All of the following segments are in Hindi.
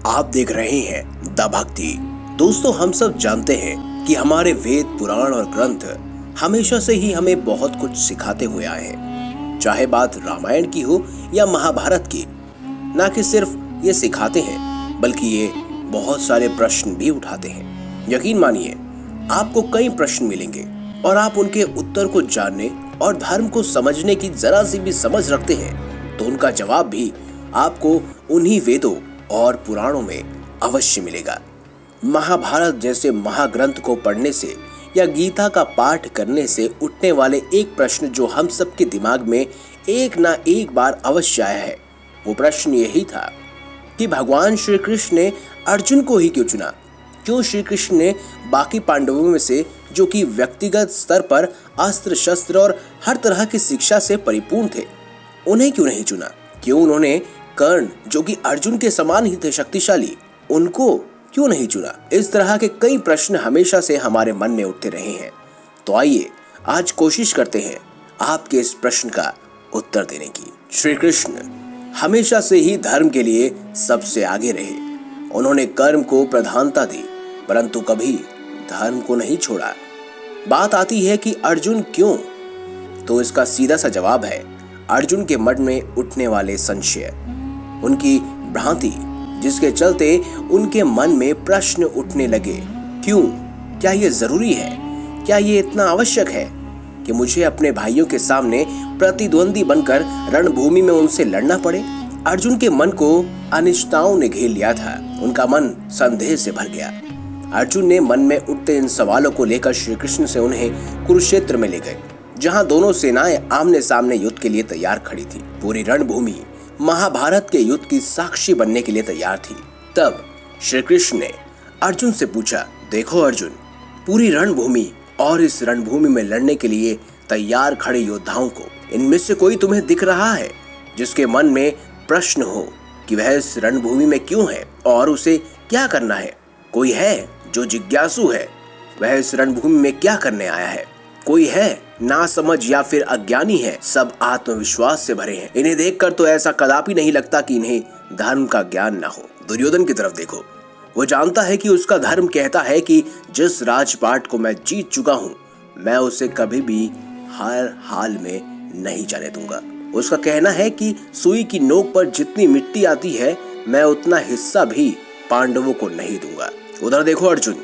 आप देख रहे हैं द भक्ति। दोस्तों, हम सब जानते हैं कि हमारे वेद, पुराण और ग्रंथ हमेशा से ही हमें बहुत कुछ सिखाते हुए आए हैं। चाहे बात रामायण की हो या महाभारत की, ना कि सिर्फ ये सिखाते हैं बल्कि ये बहुत सारे प्रश्न भी उठाते हैं। यकीन मानिए, आपको कई प्रश्न मिलेंगे और आप उनके उत्तर को जानने और धर्म को समझने की जरा सी भी समझ रखते हैं तो उनका जवाब भी आपको उन्हीं वेदों और पुराणों में अवश्य मिलेगा। महाभारत जैसे महाग्रंथ को पढ़ने से या गीता का पाठ करने से उठने वाले एक प्रश्न जो हम सबके दिमाग में एक ना एक बार अवश्य आया है, वो प्रश्न यही था कि भगवान श्री कृष्ण ने अर्जुन को ही क्यों चुना। क्यों श्री कृष्ण ने बाकी पांडवों में से, जो कि व्यक्तिगत स्तर पर अस्त्र शस्त्र और हर तरह की शिक्षा से परिपूर्ण थे, उन्हें क्यों नहीं चुना। क्यों उन्होंने कर्ण, जो कि अर्जुन के समान ही थे शक्तिशाली, उनको क्यों नहीं चुना। इस तरह के कई प्रश्न हमेशा से हमारे मन में उठते रहे हैं। तो आइए आज कोशिश करते हैं आपके इस प्रश्न का उत्तर देने की। श्री कृष्ण हमेशा से ही धर्म के लिए सबसे आगे रहे। उन्होंने कर्म को प्रधानता दी, परंतु कभी धर्म को नहीं छोड़ा। बात आती है कि अर्जुन क्यों, तो इसका सीधा सा जवाब है अर्जुन के मन में उठने वाले संशय, उनकी भ्रांति, जिसके चलते उनके मन में प्रश्न उठने लगे। क्यों? क्या ये जरूरी है? क्या ये इतना आवश्यक है कि मुझे अपने भाइयों के सामने प्रतिद्वंदी बनकर रणभूमि में उनसे लड़ना पड़े? अर्जुन के मन को अनिश्चितताओं ने घेर लिया था। उनका मन संदेह से भर गया। अर्जुन ने मन में उठते इन सवालों को लेकर श्री कृष्ण से उन्हें कुरुक्षेत्र में ले गए, जहां दोनों सेनाएं आमने सामने युद्ध के लिए तैयार खड़ी थी। पूरी रणभूमि महाभारत के युद्ध की साक्षी बनने के लिए तैयार थी। तब श्री कृष्ण ने अर्जुन से पूछा, देखो अर्जुन, पूरी रणभूमि और इस रणभूमि में लड़ने के लिए तैयार खड़े योद्धाओं को, इनमें से कोई तुम्हें दिख रहा है जिसके मन में प्रश्न हो कि वह इस रणभूमि में क्यों है और उसे क्या करना है? कोई है जो जिज्ञासु है, वह इस रणभूमि में क्या करने आया है? कोई है नासमझ या फिर अज्ञानी है? सब आत्मविश्वास से भरे हैं। इन्हें देखकर तो ऐसा कदापि नहीं लगता कि इन्हें धर्म का ज्ञान ना हो। दुर्योधन की तरफ देखो, वो जानता है कि उसका धर्म कहता है कि जिस राजपाट को मैं जीत चुका हूँ, मैं उसे कभी भी हर हाल में नहीं जाने दूंगा। उसका कहना है कि सुई की नोक पर जितनी मिट्टी आती है, मैं उतना हिस्सा भी पांडवों को नहीं दूंगा। उधर देखो अर्जुन,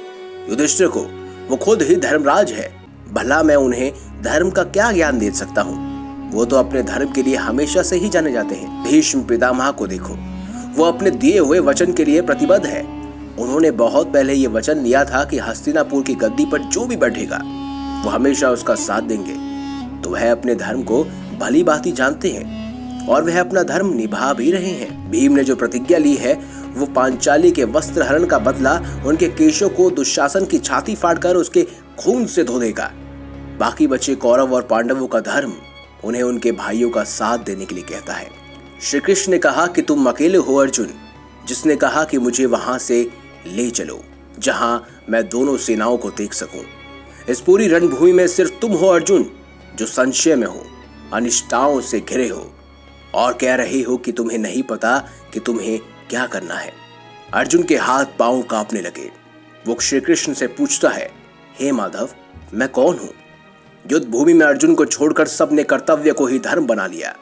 युधिष्ठिर को, वो खुद ही धर्मराज है। भला मैं उन्हें धर्म का क्या ज्ञान दे सकता हूँ? वो तो अपने धर्म के लिए हमेशा से ही जाने जाते हैं। भीष्म पितामह को देखो, वो अपने दिए हुए वचन के लिए प्रतिबद्ध है। उन्होंने बहुत पहले ये वचन लिया था कि हस्तिनापुर की गद्दी पर जो भी बैठेगा वो हमेशा उसका साथ देंगे। तो वह अपने धर्म को भली भांति जानते हैं और वह अपना धर्म निभा भी रहे हैं। भीम ने जो प्रतिज्ञा ली है, वो पांचाली के वस्त्र हरण का बदला उनके केशों को दुशासन की छाती फाड़कर उसके खून से धो देगा। बाकी बचे कौरव और पांडवों का धर्म उन्हें उनके भाइयों का साथ देने के लिए कहता है। श्री कृष्ण ने कहा कि तुम अकेले हो अर्जुन, जिसने कहा कि मुझे वहां से ले चलो जहां मैं दोनों सेनाओं को देख सकूं। इस पूरी रणभूमि में सिर्फ तुम हो अर्जुन, जो संशय में हो, अनिष्टाओं से घिरे हो और कह रहे हो कि तुम्हें नहीं पता कि तुम्हें क्या करना है। अर्जुन के हाथ पांव कांपने लगे। वो श्री कृष्ण से पूछता है, हे माधव, मैं कौन हूं? युद्ध भूमि में अर्जुन को छोड़कर सबने कर्तव्य को ही धर्म बना लिया।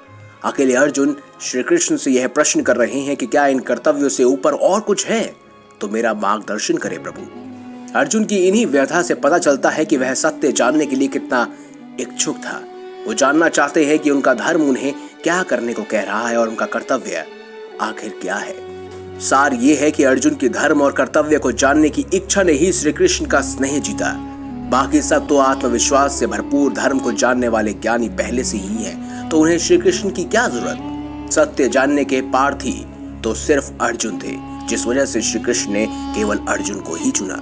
अकेले अर्जुन श्री कृष्ण से यह प्रश्न कर रहे हैं कि क्या इन कर्तव्यों से ऊपर और कुछ है? तो मेरा मार्गदर्शन करे प्रभु। अर्जुन की इन्हीं व्यथा से पता चलता है कि वह सत्य जानने के लिए कितना इच्छुक था। वो जानना चाहते हैं कि उनका धर्म उन्हें क्या करने को कह रहा है और उनका कर्तव्य आखिर क्या है। सार ये है कि अर्जुन की धर्म और कर्तव्य को जानने की इच्छा ने ही श्री कृष्ण का स्नेह जीता। बाकी सब तो आत्मविश्वास से भरपूर धर्म को जानने वाले ज्ञानी पहले से ही हैं, तो उन्हें श्री कृष्ण की क्या जरूरत। सत्य जानने के पार्थी तो सिर्फ अर्जुन थे, जिस वजह से श्री कृष्ण ने केवल अर्जुन को ही चुना।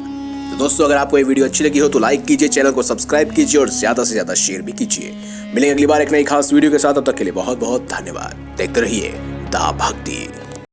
तो दोस्तों, अगर आपको ये वीडियो अच्छी लगी हो तो लाइक कीजिए, चैनल को सब्सक्राइब कीजिए और ज्यादा से ज्यादा शेयर भी कीजिए। मिलेंगे अगली बार एक नई खास वीडियो के साथ। तब तक के लिए बहुत बहुत धन्यवाद। देखते रहिए द भक्ति।